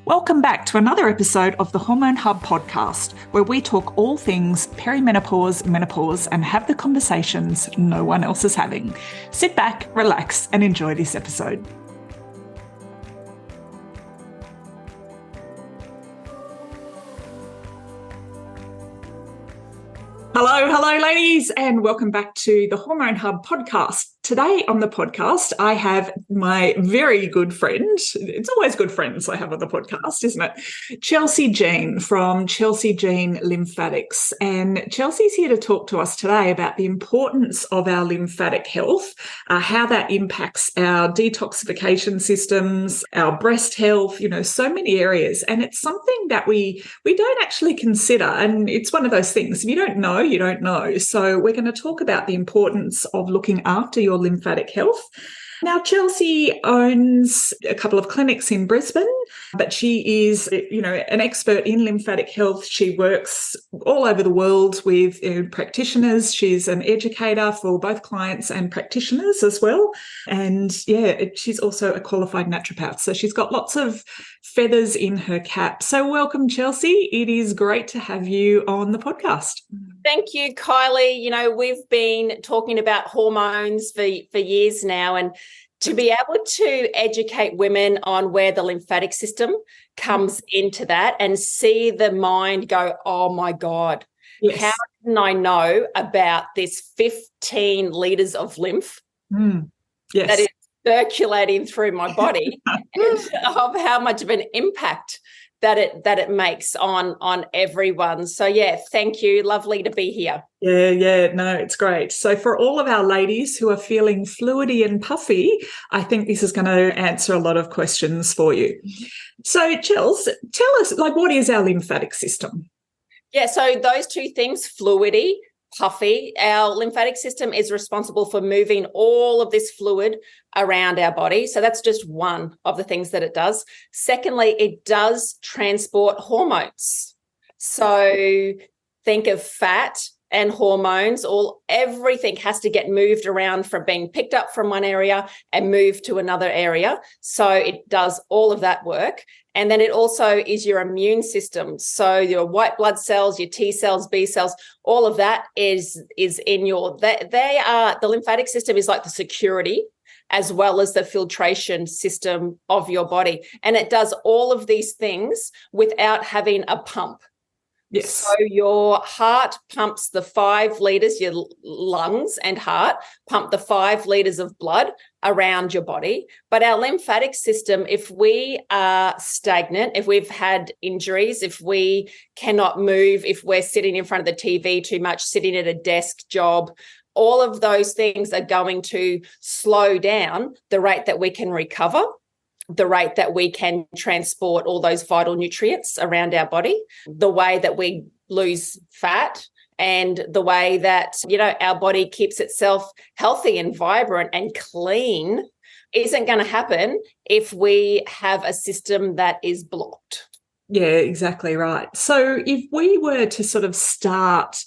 Welcome back to another episode of the Hormone Hub podcast, where we talk all things perimenopause, menopause, and have the conversations no one else is having. Sit back, relax, and enjoy this episode. Hello, ladies, and welcome back to the Hormone Hub podcast. Today on the podcast, I have my very good friend. It's always good friends I have on the podcast, isn't it? Chelsey Jean from Chelsey Jean Lymphatics. And Chelsea's here to talk to us today about the importance of our lymphatic health, how that impacts our detoxification systems, our breast health, so many areas. And it's something that we don't actually consider. And it's one of those things, if you don't know, you don't know. So we're going to talk about the importance of looking after your lymphatic health. Now, Chelsey owns a couple of clinics in Brisbane, but she is, an expert in lymphatic health. She works all over the world with practitioners. She's an educator for both clients and practitioners as well. And she's also a qualified naturopath. So she's got lots of feathers in her cap. So welcome, Chelsey. It is great to have you on the podcast. Thank you, Kylie. We've been talking about hormones for years now, and to be able to educate women on where the lymphatic system comes into that and see the mind go, oh my God, yes. How didn't I know about this 15 litres of lymph yes. that is circulating through my body and of how much of an impact that it makes on everyone. So, thank you. Lovely to be here. No, it's great. So for all of our ladies who are feeling fluidy and puffy, I think this is going to answer a lot of questions for you. So, Chels, tell us, what is our lymphatic system? Yeah, so those two things, fluidy, puffy. Our lymphatic system is responsible for moving all of this fluid around our body. So that's just one of the things that it does. Secondly, it does transport hormones. So think of fat and hormones, everything has to get moved around from being picked up from one area and moved to another area. So it does all of that work. And then it also is your immune system. So your white blood cells, your T cells, B cells, all of that is in the lymphatic system is like the security as well as the filtration system of your body. And it does all of these things without having a pump. Yes. So your heart pumps the 5 litres, your lungs and heart pump the 5 litres of blood around your body. But our lymphatic system, if we are stagnant, if we've had injuries, if we cannot move, if we're sitting in front of the TV too much, sitting at a desk job, all of those things are going to slow down the rate that we can recover, the rate that we can transport all those vital nutrients around our body, the way that we lose fat, and the way that, our body keeps itself healthy and vibrant and clean isn't going to happen if we have a system that is blocked. Yeah, exactly right. So if we were to sort of start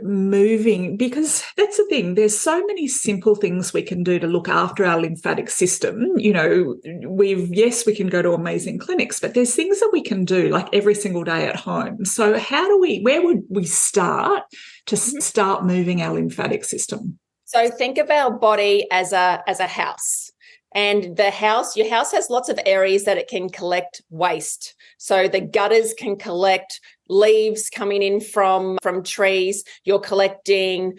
moving, because that's the thing, there's so many simple things we can do to look after our lymphatic system. We can go to amazing clinics, but there's things that we can do like every single day at home. So where would we start to start moving our lymphatic system? So think of our body as a house. And your house has lots of areas that it can collect waste. So the gutters can collect leaves coming in from trees. You're collecting,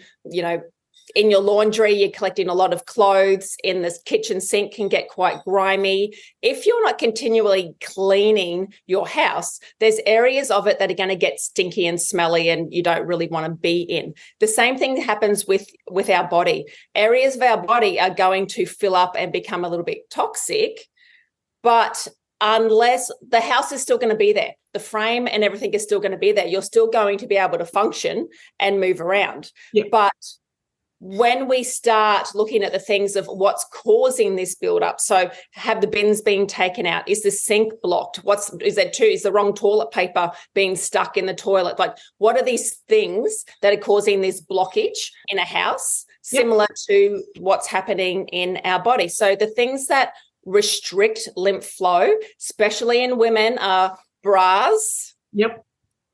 in your laundry, you're collecting a lot of clothes. In the kitchen sink can get quite grimy. If you're not continually cleaning your house, there's areas of it that are going to get stinky and smelly and you don't really want to be in. The same thing happens with our body. Areas of our body are going to fill up and become a little bit toxic, but unless the house is still going to be there, the frame and everything is still going to be there, you're still going to be able to function and move around. Yeah. But when we start looking at the things of what's causing this buildup, so have the bins being taken out? Is the sink blocked? Is the wrong toilet paper being stuck in the toilet? Like, what are these things that are causing this blockage in a house, similar to what's happening in our body? So the things that restrict lymph flow, especially in women, are bras. Yep.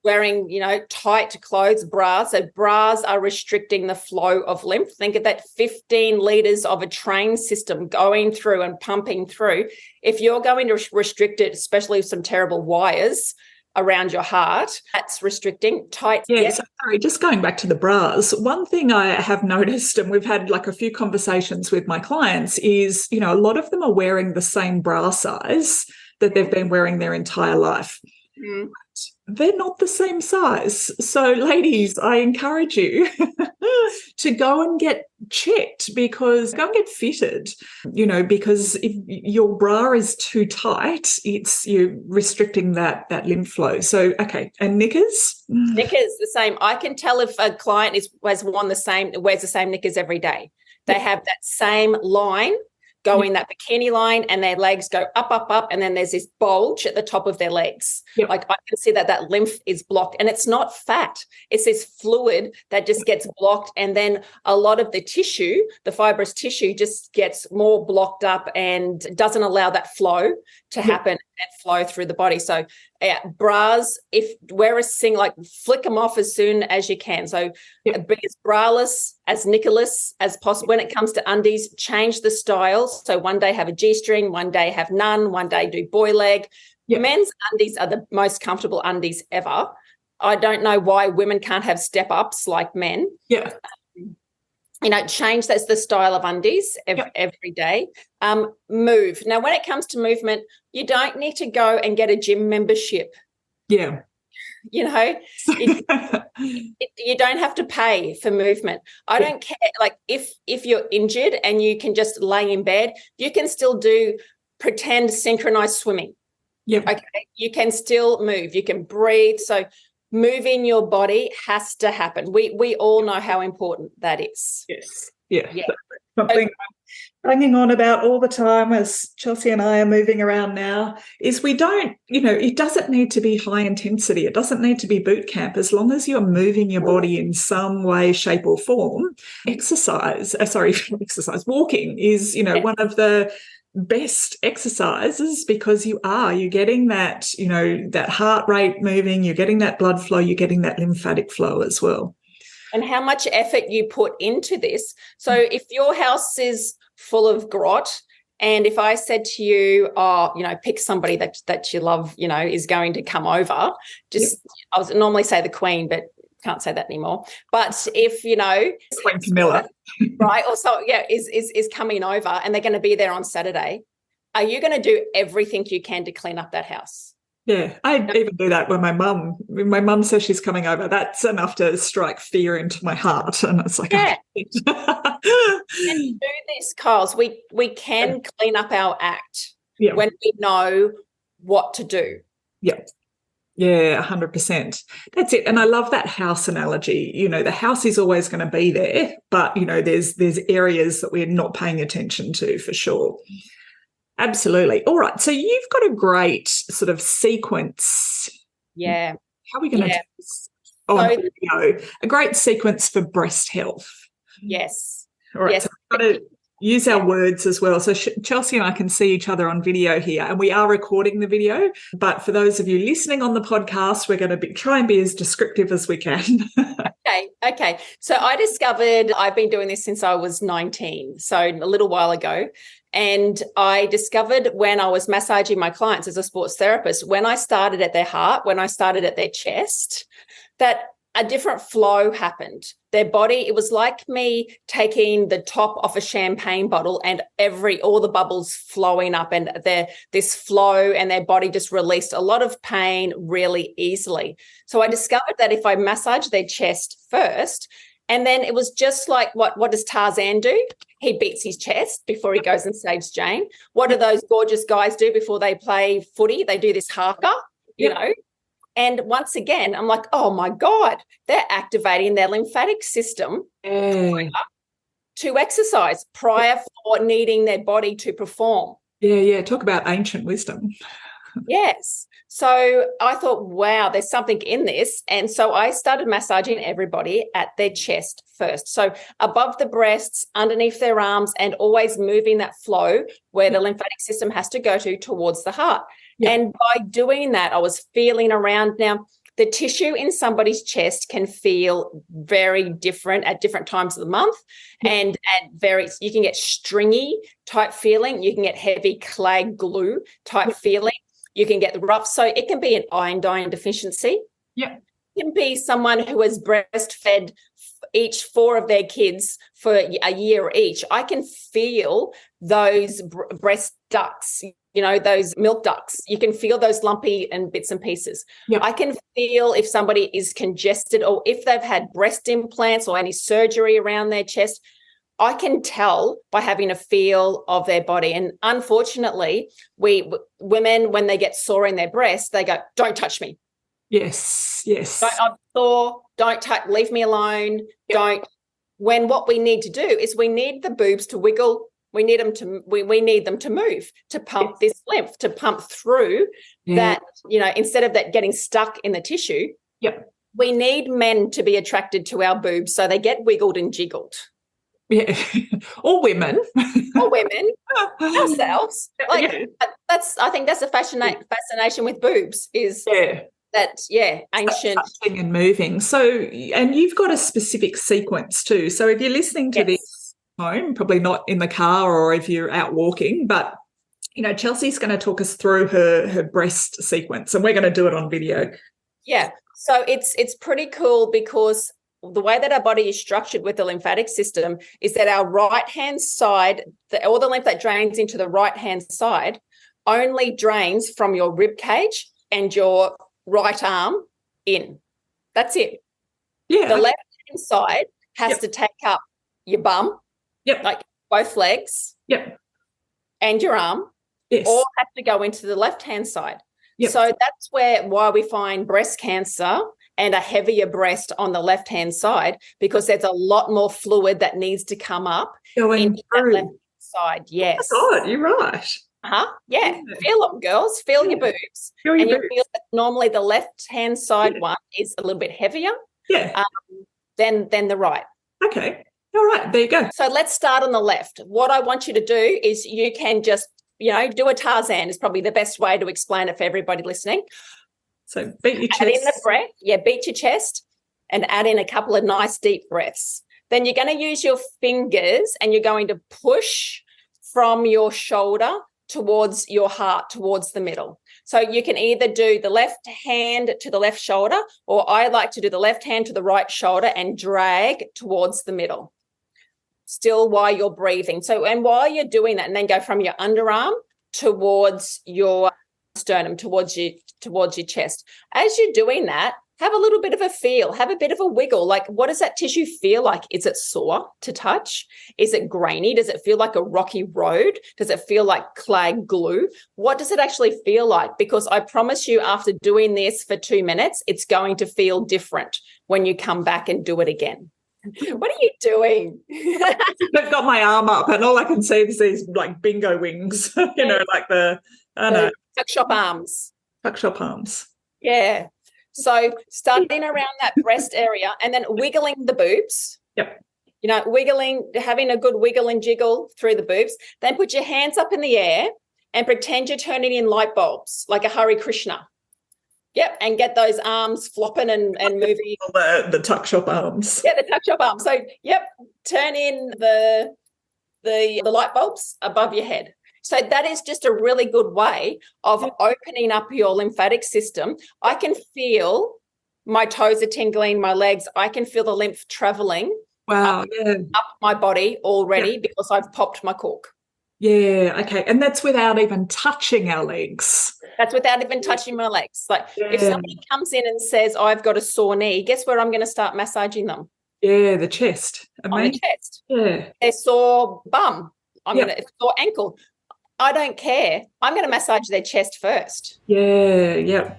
Wearing, tight clothes, bras. So bras are restricting the flow of lymph. Think of that 15 litres of a train system going through and pumping through. If you're going to restrict it, especially with some terrible wires around your heart, that's restricting tight. Yeah, so sorry, just going back to the bras, one thing I have noticed, and we've had like a few conversations with my clients, is, a lot of them are wearing the same bra size that they've been wearing their entire life. Mm. They're not the same size. So, ladies, I encourage you to go and get checked, because go and get fitted, because if your bra is too tight, you're restricting that lymph flow. So, okay. And knickers? Knickers, the same. I can tell if a client wears the same knickers every day. They have that same line going, that bikini line, and their legs go up, up, up, and then there's this bulge at the top of their legs. Yep. Like, I can see that lymph is blocked, and it's not fat. It's this fluid that just gets blocked, and then a lot of the tissue, the fibrous tissue, just gets more blocked up and doesn't allow that flow to happen and flow through the body. So bras, flick them off as soon as you can. So be as braless, as knickerless as possible. When it comes to undies, change the styles. So one day have a G-string, one day have none, one day do boy leg. Men's undies are the most comfortable undies ever. I don't know why women can't have step-ups like men. Yeah. Change that's the style of undies every day. Move. Now, when it comes to movement, you don't need to go and get a gym membership. Yeah. You don't have to pay for movement. I don't care. Like, if you're injured and you can just lay in bed, you can still do pretend synchronized swimming. Yeah. Okay. You can still move. You can breathe. So moving your body has to happen. We all know how important that is. Yes. Yeah. Something I'm banging on about all the time, as Chelsey and I are moving around now, is we don't, it doesn't need to be high intensity. It doesn't need to be boot camp. As long as you're moving your body in some way, shape or form, walking is, one of the best exercises, because you're getting that, that heart rate moving, you're getting that blood flow, you're getting that lymphatic flow as well. And how much effort you put into this. So if your house is full of grot, and if I said to you, pick somebody that you love, is going to come over, I was normally say the Queen, but can't say that anymore. But if, Queen Camilla. Right, or so, is coming over and they're going to be there on Saturday, are you going to do everything you can to clean up that house? Yeah, I even do that when my mum says she's coming over. That's enough to strike fear into my heart. And it's like, and do this, Kyles. We can clean up our act when we know what to do. Yeah. Yeah, 100%. That's it. And I love that house analogy. The house is always going to be there, but, there's areas that we're not paying attention to for sure. Absolutely. All right. So you've got a great sort of sequence. Yeah. How are we going to do this on video? A great sequence for breast health. Yes. All right. Yes. So we've got to use our words as well. So Chelsey and I can see each other on video here, and we are recording the video. But for those of you listening on the podcast, we're going to try and be as descriptive as we can. Okay. So I've been doing this since I was 19, so a little while ago. And I discovered when I was massaging my clients as a sports therapist, when I started at their heart, when I started at their chest, that a different flow happened. Their body, it was like me taking the top off a champagne bottle and all the bubbles flowing up, and this flow, and their body just released a lot of pain really easily. So I discovered that if I massage their chest first, and then it was just like, what does Tarzan do? He beats his chest before he goes and saves Jane. What do those gorgeous guys do before they play footy? They do this haka, And once again, I'm like, oh, my God, they're activating their lymphatic system to exercise prior for needing their body to perform. Yeah. Talk about ancient wisdom. Yes. So I thought, wow, there's something in this. And so I started massaging everybody at their chest first. So above the breasts, underneath their arms, and always moving that flow where the lymphatic system has to go to towards the heart. Yeah. And by doing that, I was feeling around. Now, the tissue in somebody's chest can feel very different at different times of the month, and you can get stringy type feeling. You can get heavy clay glue type feeling. You can get the rough. So it can be an iodine deficiency. Yeah. It can be someone who has breastfed each 4 of their kids for a year each. I can feel those breast ducts, those milk ducts. You can feel those lumpy and bits and pieces. Yep. I can feel if somebody is congested or if they've had breast implants or any surgery around their chest. I can tell by having a feel of their body. And unfortunately, women, when they get sore in their breast, they go, don't touch me. Yes. I'm sore, don't touch, leave me alone, don't. When what we need to do is we need the boobs to wiggle. We need them to move, to pump this lymph, to pump through that, instead of that getting stuck in the tissue. Yep. We need men to be attracted to our boobs so they get wiggled and jiggled. Yeah. Or women. Ourselves. I think that's a fascination with boobs is that, ancient. Touching and moving. So, and you've got a specific sequence too. So if you're listening to this home, probably not in the car or if you're out walking, but, Chelsey's going to talk us through her breast sequence, and we're going to do it on video. Yeah. So it's pretty cool because the way that our body is structured with the lymphatic system is that our right-hand side, all the lymph that drains into the right-hand side only drains from your rib cage and your right arm in. That's it. Yeah. The left-hand side has to take up your bum, like both legs, and your arm, all have to go into the left-hand side. Yep. So that's why we find breast cancer and a heavier breast on the left-hand side, because there's a lot more fluid that needs to come up into that left side. Yes. Oh my God, you're right. Yeah. Feel them, girls. Feel your boobs. You'll feel that normally the left-hand side one is a little bit heavier than the right. Okay. All right. There you go. So let's start on the left. What I want you to do is you can just, do a Tarzan is probably the best way to explain it for everybody listening. So beat your chest. Add in the breath. Yeah, beat your chest and add in a couple of nice deep breaths. Then you're going to use your fingers and you're going to push from your shoulder towards your heart, towards the middle. So you can either do the left hand to the left shoulder, or I like to do the left hand to the right shoulder and drag towards the middle. Still while you're breathing. So, and while you're doing that, and then go from your underarm towards your sternum, towards your chest. As you're doing that, have a little bit of a feel, have a bit of a wiggle. Like, what does that tissue feel like? Is it sore to touch? Is it grainy? Does it feel like a rocky road? Does it feel like clay glue? What does it actually feel like? Because I promise you, after doing this for 2 minutes, it's going to feel different when you come back and do it again. What are you doing? I've got my arm up and all I can see is these like bingo wings, like the tuck shop arms. Tuck shop arms. Yeah. So starting around that breast area and then wiggling the boobs. Yep. Wiggling, having a good wiggle and jiggle through the boobs. Then put your hands up in the air and pretend you're turning in light bulbs like a Hare Krishna. Yep, and get those arms flopping and moving. The tuck shop arms. Yeah, the tuck shop arms. So, turn in the light bulbs above your head. So that is just a really good way of opening up your lymphatic system. I can feel my toes are tingling, my legs. I can feel the lymph traveling up my body already because I've popped my cork. Yeah, okay. And that's without even touching our legs. That's without even touching my legs. Like if somebody comes in and says, I've got a sore knee, guess where I'm going to start massaging them? Yeah, the chest. On the chest. Yeah. They're sore bum. I'm going to sore ankle. I don't care. I'm going to massage their chest first. Yeah.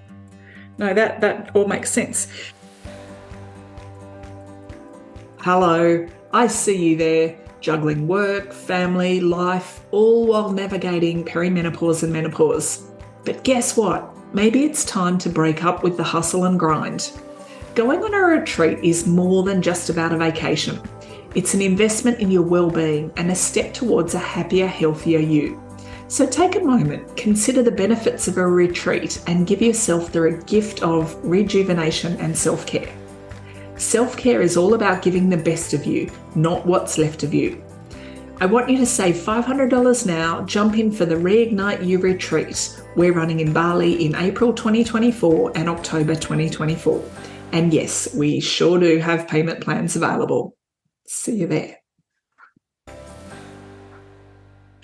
No, that all makes sense. Hello, I see you there, juggling work, family, life, all while navigating perimenopause and menopause. But guess what? Maybe it's time to break up with the hustle and grind. Going on a retreat is more than just about a vacation. It's an investment in your well-being and a step towards a happier, healthier you. So take a moment, consider the benefits of a retreat and give yourself the gift of rejuvenation and self-care. Self-care is all about giving the best of you, not what's left of you. I want you to save $500 now, jump in for the Reignite You retreat. We're running in Bali in April 2024 and October 2024. And yes, we sure do have payment plans available. See you there.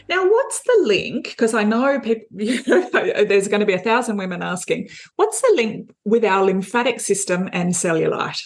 Now, what's the link? Because I know people, there's going to be 1,000 women asking, what's the link with our lymphatic system and cellulite?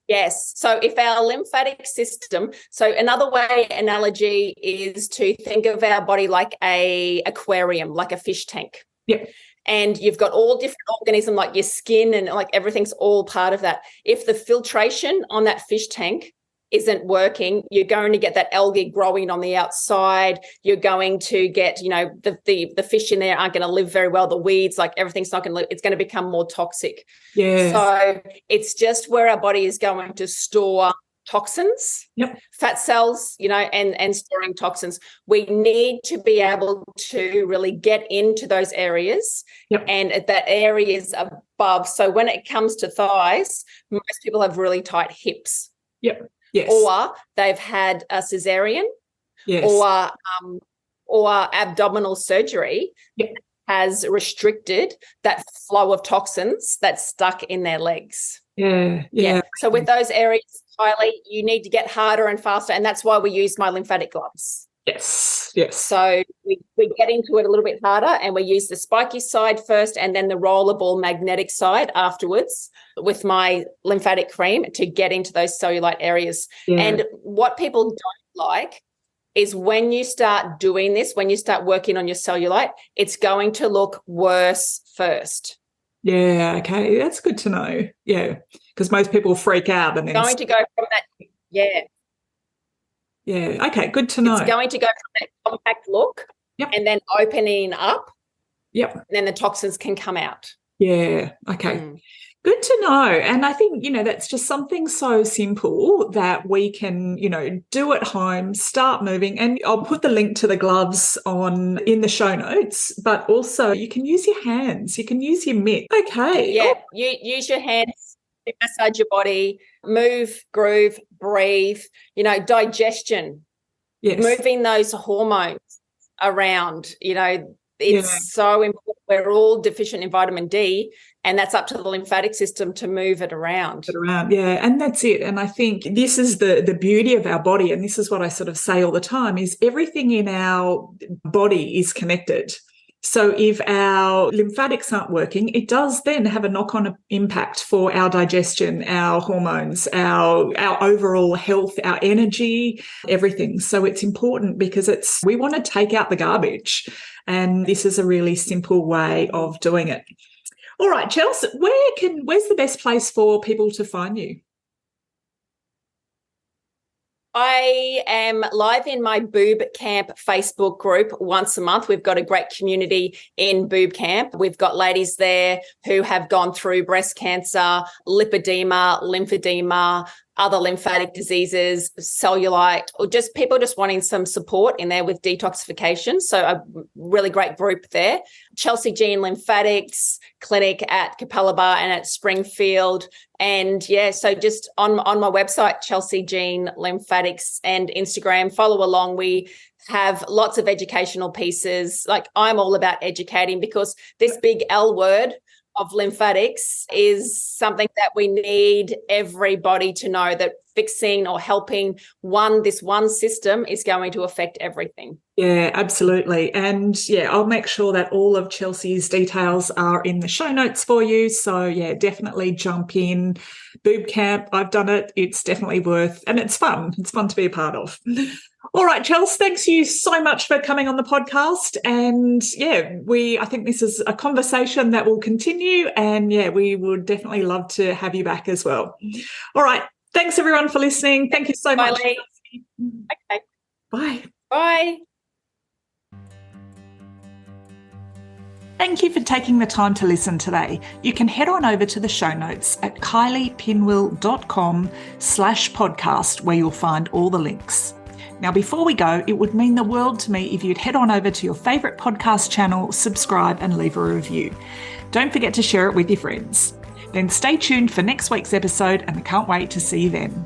Yes. So if our lymphatic system, so another analogy is to think of our body like a aquarium, like a fish tank. Yep. And you've got all different organisms like your skin and like everything's all part of that. If the filtration on that fish tank isn't working, you're going to get that algae growing on the outside. You're going to get, the fish in there aren't going to live very well. The weeds, like everything's not going to live. It's going to become more toxic. Yeah. So it's just where our body is going to store toxins, fat cells, and storing toxins. We need to be able to really get into those areas and at that areas above. So when it comes to thighs, most people have really tight hips. Yep. Yes. Or they've had a cesarean, or abdominal surgery has restricted that flow of toxins that's stuck in their legs. Yeah. So with those areas, Kylie, you need to get harder and faster, and that's why we use my lymphatic gloves. Yes. So we get into it a little bit harder, and we use the spiky side first and then the rollerball magnetic side afterwards with my lymphatic cream to get into those cellulite areas. Yeah. And what people don't like is when you start doing this, when you start working on your cellulite, it's going to look worse first. Yeah, okay. That's good to know. Yeah, because most people freak out and then going to go from that. Yeah, okay, good to know. It's going to go from that compact look and then opening up. Yep. And then the toxins can come out. Yeah, okay. Good to know. And I think, that's just something so simple that we can, do at home, start moving. And I'll put the link to the gloves in the show notes, but also you can use your hands. You can use your mitt. Okay. Yeah, you use your hands to massage your body, move, groove, breathe, digestion, moving those hormones around, it's so important. We're all deficient in vitamin D, and that's up to the lymphatic system to move it around. Yeah, and that's it. And I think this is the beauty of our body, and this is what I sort of say all the time, is everything in our body is connected. So if our lymphatics aren't working, it does then have a knock-on impact for our digestion, our hormones, our overall health, our energy, everything. So it's important because we want to take out the garbage, and this is a really simple way of doing it. All right, Chelsey, where's the best place for people to find you? I am live in my Boob Camp Facebook group once a month. We've got a great community in Boob Camp. We've got ladies there who have gone through breast cancer, lipedema, lymphedema, other lymphatic diseases, cellulite, or just people just wanting some support in there with detoxification. So a really great group there. Chelsey Jean Lymphatics clinic at Capella Bar and at Springfield. And so just on my website, Chelsey Jean Lymphatics, and Instagram, follow along. We have lots of educational pieces. Like, I'm all about educating, because this big L word of lymphatics is something that we need everybody to know, that fixing or helping this one system is going to affect everything. Yeah, absolutely. And I'll make sure that all of Chelsey's details are in the show notes for you. So definitely jump in. Boob Camp, I've done it. It's definitely worth, and it's fun. It's fun to be a part of. All right, Chelsey, thanks you so much for coming on the podcast. And I think this is a conversation that will continue, and we would definitely love to have you back as well. All right. Thanks everyone for listening. Thank you so much. Okay. Bye. Bye. Thank you for taking the time to listen today. You can head on over to the show notes at kyliepinwill.com/podcast where you'll find all the links. Now, before we go, it would mean the world to me if you'd head on over to your favourite podcast channel, subscribe and leave a review. Don't forget to share it with your friends. Then stay tuned for next week's episode and I can't wait to see you then.